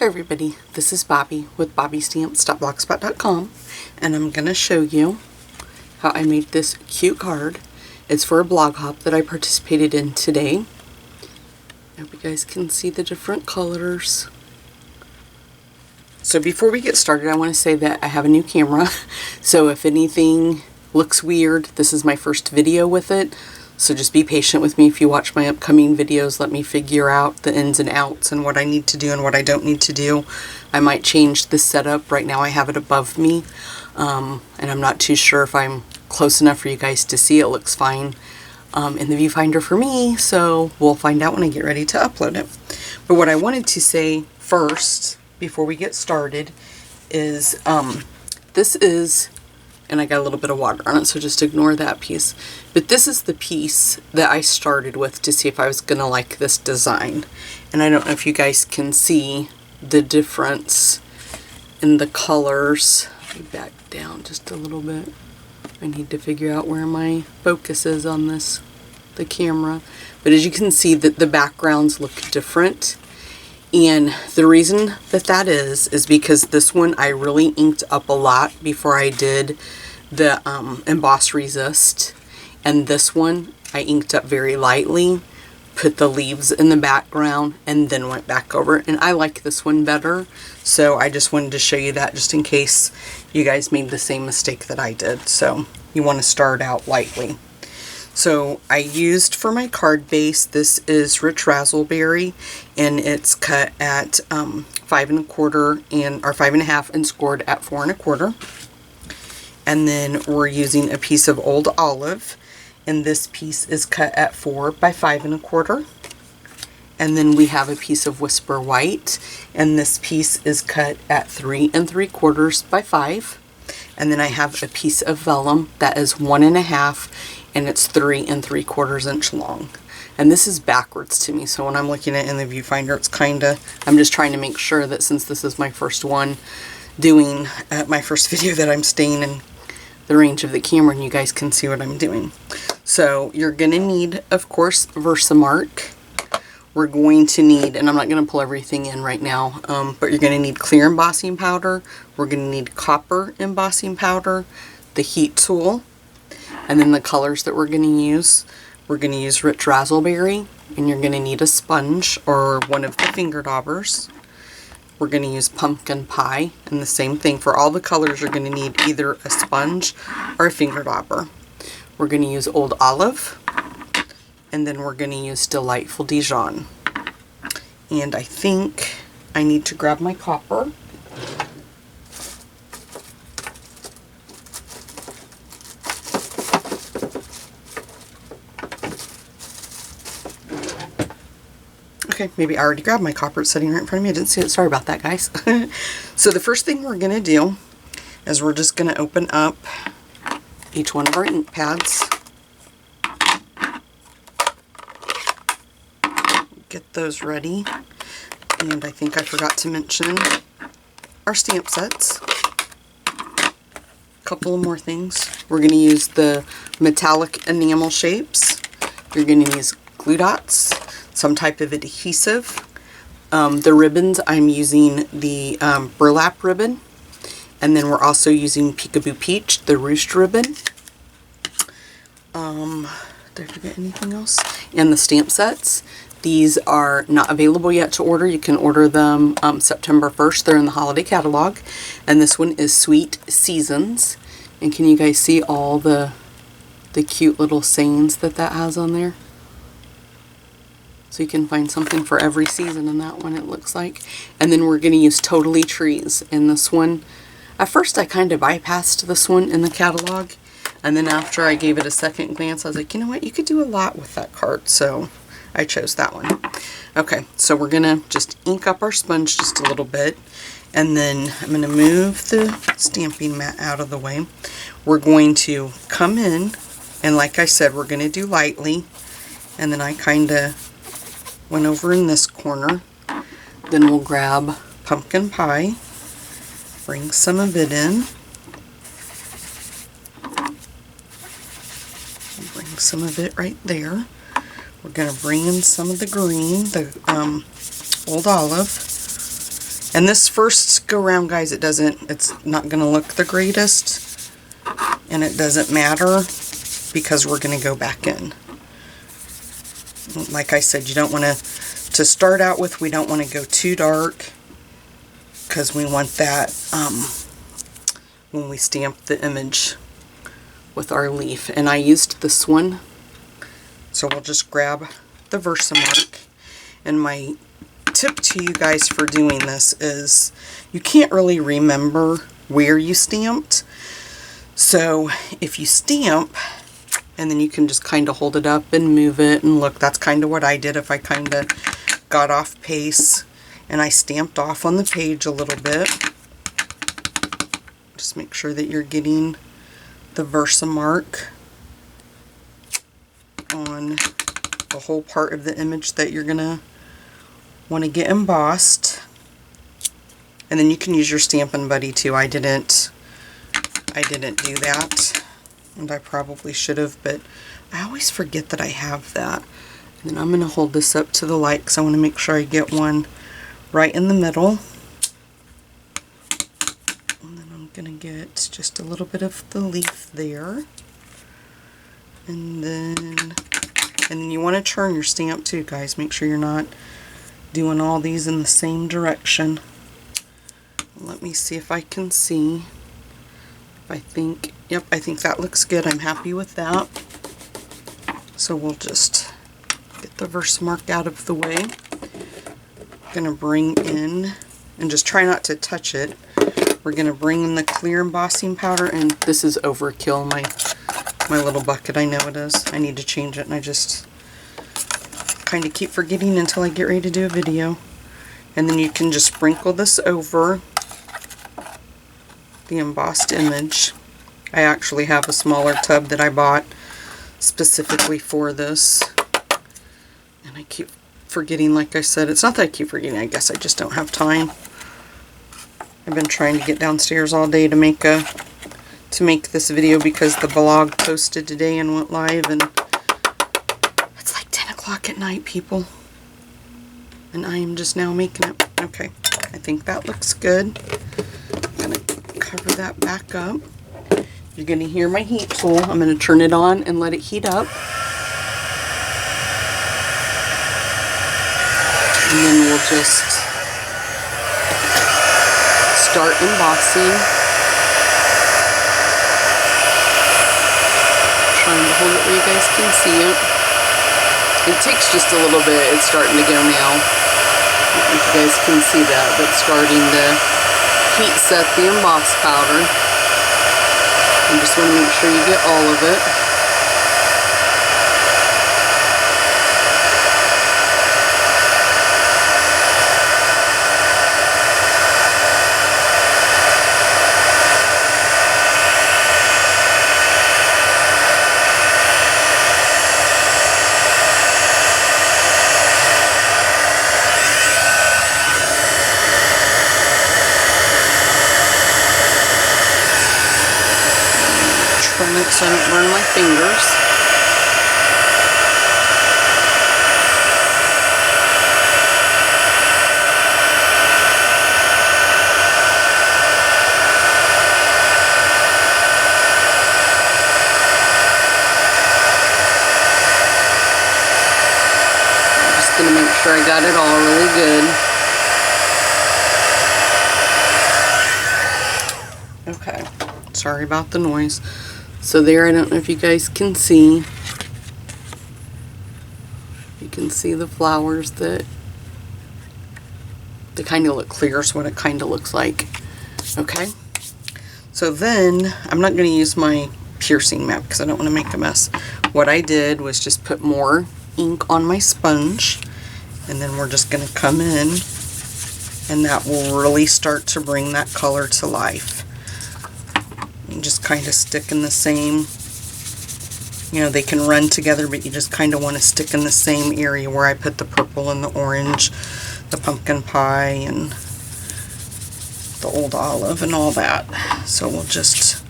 Hi everybody, this is Bobby with bobbystamps.blogspot.com, and I'm going to show you how I made this cute card. It's for a blog hop that I participated in today. I hope you guys can see the different colors. So before we get started, I want to say that I have a new camera, so if anything looks weird, this is my first video with it. So just be patient with me. If you watch my upcoming videos, let me figure out the ins and outs and what I need to do and what I don't need to do. I might change the setup. Right now I have it above me, and I'm not too sure if I'm close enough for you guys to see. It looks fine in the viewfinder for me, so we'll find out when I get ready to upload it. But what I wanted to say first, before we get started, is this is, and I got a little bit of water on it, so just ignore that piece. But this is the piece that I started with to see if I was gonna like this design. And I don't know if you guys can see the difference in the colors. Let me back down just a little bit. I need to figure out where my focus is on this, the camera. But as you can see, that the backgrounds look different. And the reason that that is because this one I really inked up a lot before I did the emboss resist, and this one I inked up very lightly, put the leaves in the background, and then went back over it. And I like this one better, so I just wanted to show you that just in case you guys made the same mistake that I did. So you want to start out lightly. So I used for my card base, this is Rich Razzleberry, and it's cut at 5 1/4 or 5 1/2 and scored at 4 1/4. And then we're using a piece of Old Olive, and this piece is cut at 4 by 5 1/4. And then we have a piece of Whisper White, and this piece is cut at 3 3/4 by 5. And then I have a piece of Vellum that is 1 1/2, and it's 3 3/4 inch long. And this is backwards to me, so when I'm looking at it in the viewfinder, it's kinda, I'm just trying to make sure that since this is my first one doing my first video, that I'm staying in the range of the camera and you guys can see what I'm doing. So you're gonna need, of course, Versamark. We're going to need, and I'm not going to pull everything in right now, but you're going to need clear embossing powder. We're going to need copper embossing powder, the heat tool, and then the colors that we're going to use. We're going to use Rich Razzleberry, and you're going to need a sponge or one of the finger daubers. We're going to use pumpkin pie, and the same thing for all the colors. You're going to need either a sponge or a finger dauber. We're going to use Old Olive. And then we're going to use Delightful Dijon. And I think I need to grab my copper. Okay, maybe I already grabbed my copper. It's sitting right in front of me. I didn't see it. Sorry about that, guys. So the first thing we're going to do is we're just going to open up each one of our ink pads. Get those ready, and I think I forgot to mention our stamp sets. A couple of more things. We're going to use the metallic enamel shapes. You're going to use glue dots, some type of adhesive. The ribbons, I'm using the burlap ribbon, and then we're also using Peekaboo Peach, the ruched ribbon. Did I forget anything else? And the stamp sets. These are not available yet to order. You can order them September 1st. They're in the holiday catalog. And this one is Sweet Seasons. And can you guys see all the cute little sayings that has on there? So you can find something for every season in that one, it looks like. And then we're going to use Totally Trees in this one. At first I kind of bypassed this one in the catalog. And then after I gave it a second glance, I was like, you know what? You could do a lot with that card. So I chose that one. Okay, so we're going to just ink up our sponge just a little bit, and then I'm going to move the stamping mat out of the way. We're going to come in, and like I said, we're going to do lightly, and then I kind of went over in this corner. Then we'll grab pumpkin pie, bring some of it in, bring some of it right there. We're going to bring in some of the green, the Old Olive, And this first go round, guys, it's not going to look the greatest, and it doesn't matter because we're going to go back in. Like I said, you don't want to start out with, we don't want to go too dark because we want that when we stamp the image with our leaf. And I used this one, so we'll just grab the Versamark. And my tip to you guys for doing this is you can't really remember where you stamped. So if you stamp and then you can just kind of hold it up and move it, and look, that's kind of what I did if I kind of got off pace and I stamped off on the page a little bit. Just make sure that you're getting the Versamark on the whole part of the image that you're gonna want to get embossed. And then you can use your Stampin' Buddy too. I didn't do that, and I probably should have, but I always forget that I have that. And then I'm going to hold this up to the light because I want to make sure I get one right in the middle. And then I'm going to get just a little bit of the leaf there. And then you want to turn your stamp too, guys. Make sure you're not doing all these in the same direction. Let me see if I can see. Yep, I think that looks good. I'm happy with that. So we'll just get the Versamark out of the way. I'm going to bring in, and just try not to touch it, we're going to bring in the clear embossing powder, and this is overkill, my little bucket. I know it is. I need to change it, and I just kind of keep forgetting until I get ready to do a video. And then you can just sprinkle this over the embossed image. I actually have a smaller tub that I bought specifically for this, and I keep forgetting, like I said. It's not that I keep forgetting, I guess I just don't have time. I've been trying to get downstairs all day to make this video because the blog posted today and went live, and it's like 10 o'clock at night, people, and I am just now making it. Okay, I think that looks good. I'm going to cover that back up. You're going to hear my heat tool. I'm going to turn it on and let it heat up. And then we'll just start embossing. Trying to hold it where you guys can see it. It takes just a little bit. It's starting to go now. I don't know if you guys can see that, but starting to heat set the emboss powder. You just want to make sure you get all of it. So I don't burn my fingers. I'm just going to make sure I got it all really good. Okay, sorry about the noise. So there, I don't know if you guys can see. You can see the flowers that they kind of look clear, is what it kind of looks like. Okay. So then, I'm not going to use my piercing mat because I don't want to make a mess. What I did was just put more ink on my sponge, and then we're just going to come in, and that will really start to bring that color to life. Just kind of stick in the same, you know, they can run together, but you just kind of want to stick in the same area where I put the purple and the orange, the pumpkin pie and the old olive and all that. So we'll just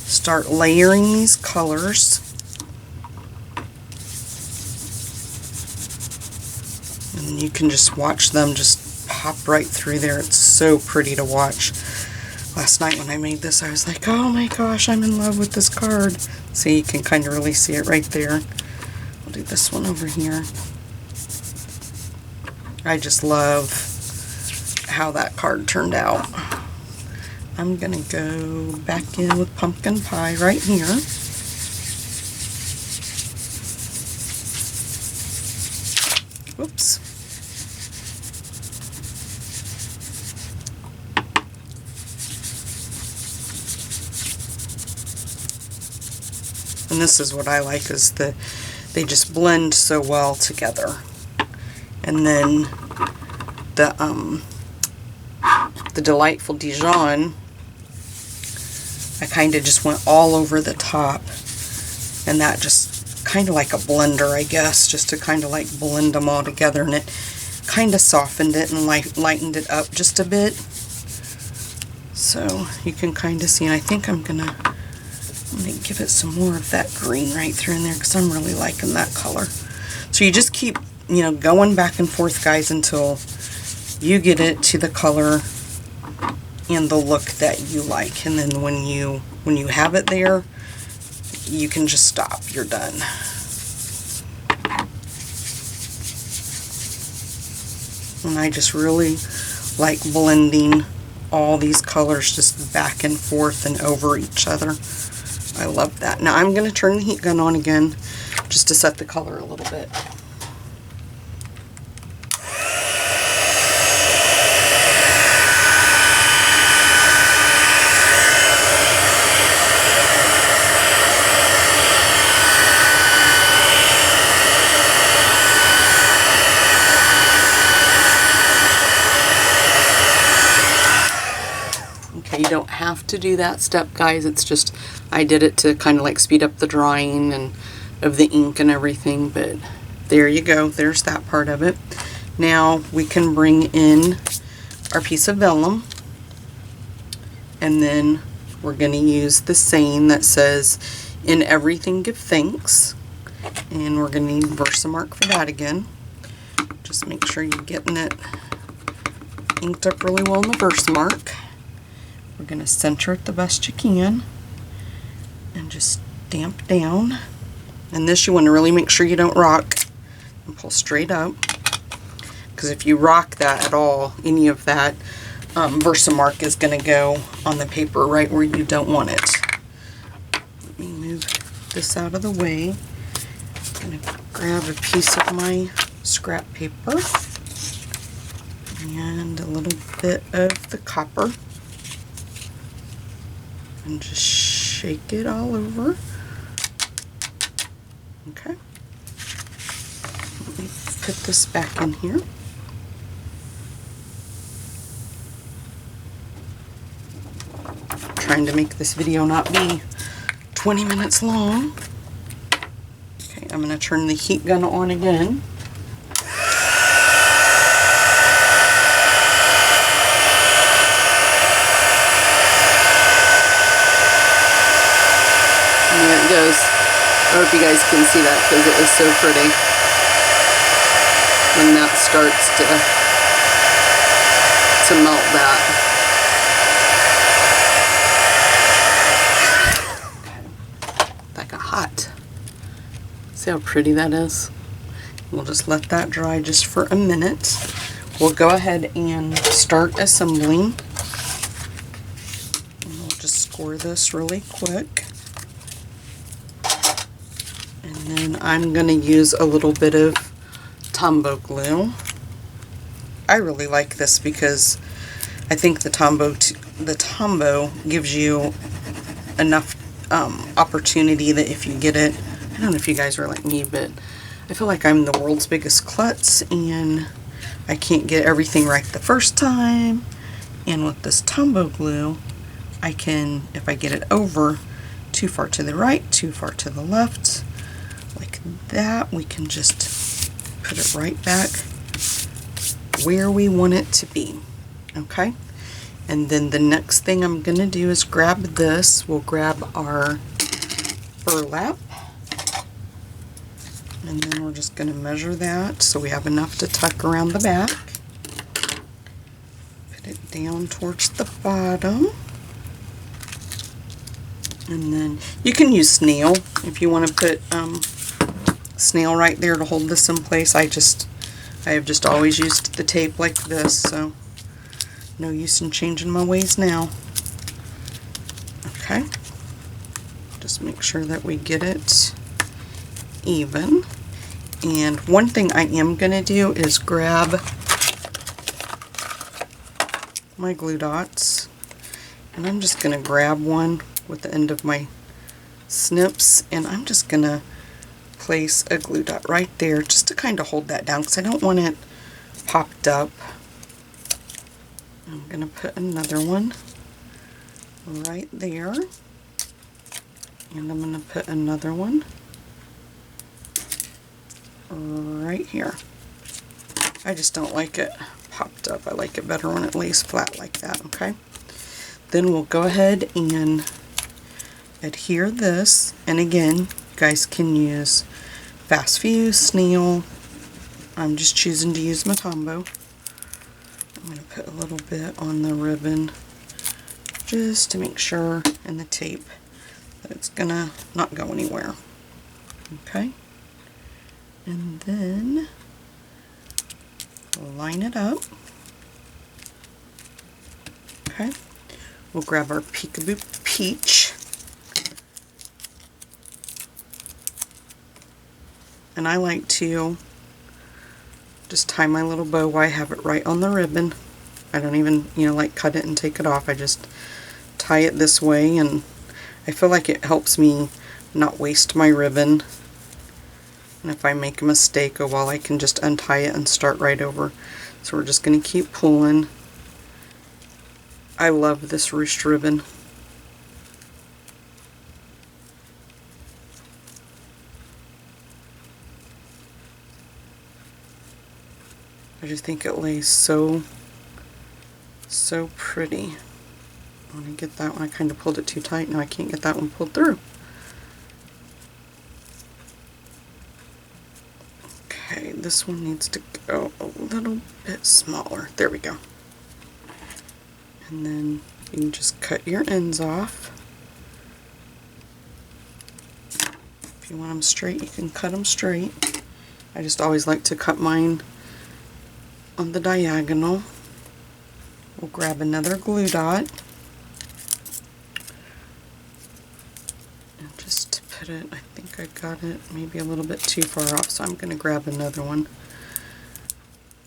start layering these colors. And you can just watch them just pop right through there. It's so pretty to watch. Last night when I made this, I was like, oh my gosh, I'm in love with this card. See, you can kind of really see it right there. I'll do this one over here. I just love how that card turned out. I'm gonna go back in with pumpkin pie right here. Whoops. And this is what I like, is they just blend so well together. And then the Delightful Dijon, I kind of just went all over the top, and that just kind of like a blender, I guess, just to kind of like blend them all together, and it kind of softened it and lightened it up just a bit. So you can kind of see, and I think I'm gonna give it some more of that green right through in there, because I'm really liking that color. So you just keep, you know, going back and forth, guys, until you get it to the color and the look that you like. And then when you have it there, you can just stop. You're done. And I just really like blending all these colors just back and forth and over each other. I love that. Now I'm going to turn the heat gun on again just to set the color a little bit. Okay, you don't have to do that step, guys. It's just, I did it to kind of like speed up the drying and of the ink and everything, but there you go. There's that part of it. Now we can bring in our piece of vellum, and then we're going to use the saying that says, "In everything give thanks," and we're going to need Versamark for that again. Just make sure you're getting it inked up really well in the Versamark. We're going to center it the best you can and just stamp down. And this, you want to really make sure you don't rock and pull straight up, because if you rock that at all, any of that Versamark is going to go on the paper right where you don't want it. Let me move this out of the way. I'm going to grab a piece of my scrap paper and a little bit of the copper and just shake it all over. Okay. Let me put this back in here. Trying to make this video not be 20 minutes long. Okay, I'm going to turn the heat gun on again. And there it goes. I hope you guys can see that, because it is so pretty. And that starts to melt that. That got hot. See how pretty that is? We'll just let that dry just for a minute. We'll go ahead and start assembling. And we'll just score this really quick. And then I'm going to use a little bit of Tombow glue. I really like this because I think the Tombow gives you enough opportunity that if you get it, I don't know if you guys are like me, but I feel like I'm the world's biggest klutz and I can't get everything right the first time. And with this Tombow glue, I can, if I get it over too far to the right, too far to the left, like that, we can just put it right back where we want it to be. Okay? And then the next thing I'm going to do is grab this. We'll grab our burlap. And then we're just going to measure that so we have enough to tuck around the back. down towards the bottom. And then you can use snail if you want to put snail right there to hold this in place. I have just always used the tape like this, so no use in changing my ways now. Okay, just make sure that we get it even. And one thing I am going to do is grab my glue dots, and I'm just going to grab one with the end of my snips, and I'm just going to place a glue dot right there just to kind of hold that down because I don't want it popped up. I'm going to put another one right there, and I'm going to put another one right here. I just don't like it popped up. I like it better when it lays flat like that. Okay, then we'll go ahead and adhere this, and again, you guys can use fast fuse, snail. I'm just choosing to use Matombo. I'm going to put a little bit on the ribbon just to make sure, and the tape, that it's gonna not go anywhere. Okay, and then line it up. Okay, we'll grab our Peekaboo Peach, and I like to just tie my little bow while I have it right on the ribbon. I don't even, like cut it and take it off. I just tie it this way, and I feel like it helps me not waste my ribbon. And if I make a mistake, oh well, I can just untie it and start right over. So we're just going to keep pulling. I love this ruched ribbon. I just think it lays so pretty. I want to get that one. I kind of pulled it too tight. Now I can't get that one pulled through. Okay, this one needs to go a little bit smaller. There we go. And then you can just cut your ends off. If you want them straight, you can cut them straight. I just always like to cut mine on the diagonal. We'll grab another glue dot. And just to put it, I think I got it maybe a little bit too far off, so I'm going to grab another one.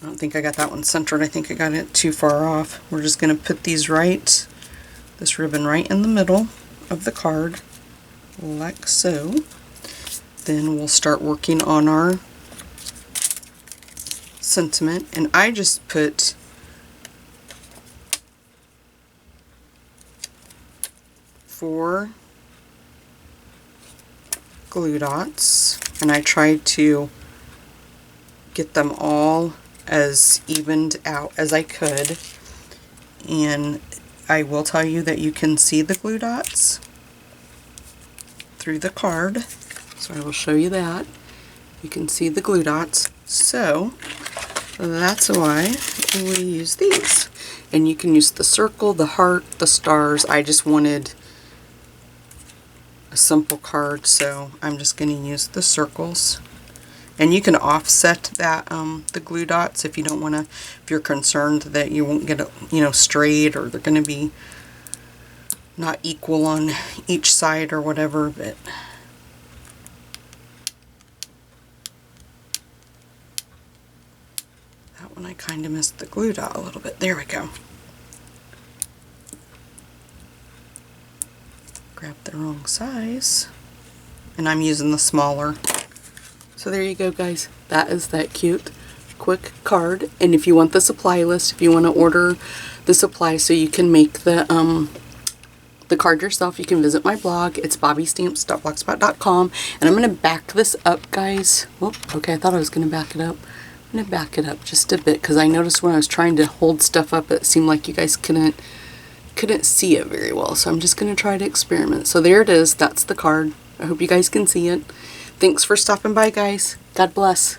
I don't think I got that one centered. I think I got it too far off. We're just going to put these right, this ribbon right in the middle of the card, like so. Then we'll start working on our sentiment, and I just put four glue dots, and I tried to get them all as evened out as I could, and I will tell you that you can see the glue dots through the card, so I will show you that. You can see the glue dots, so that's why we use these. And you can use the circle, the heart, the stars. I just wanted a simple card, so I'm just going to use the circles. And you can offset that the glue dots if you don't want to, if you're concerned that you won't get it, straight, or they're going to be not equal on each side or whatever. But that one I kind of missed the glue dot a little bit. There we go. Grabbed the wrong size, and I'm using the smaller. So there you go, guys. That is that cute, quick card. And if you want the supply list, if you want to order the supplies so you can make the card yourself, you can visit my blog. It's bobbystamps.blogspot.com. And I'm going to back this up, guys. Whoop, okay, I thought I was going to back it up. I'm going to back it up just a bit because I noticed when I was trying to hold stuff up, it seemed like you guys couldn't see it very well. So I'm just going to try to experiment. So there it is. That's the card. I hope you guys can see it. Thanks for stopping by, guys. God bless.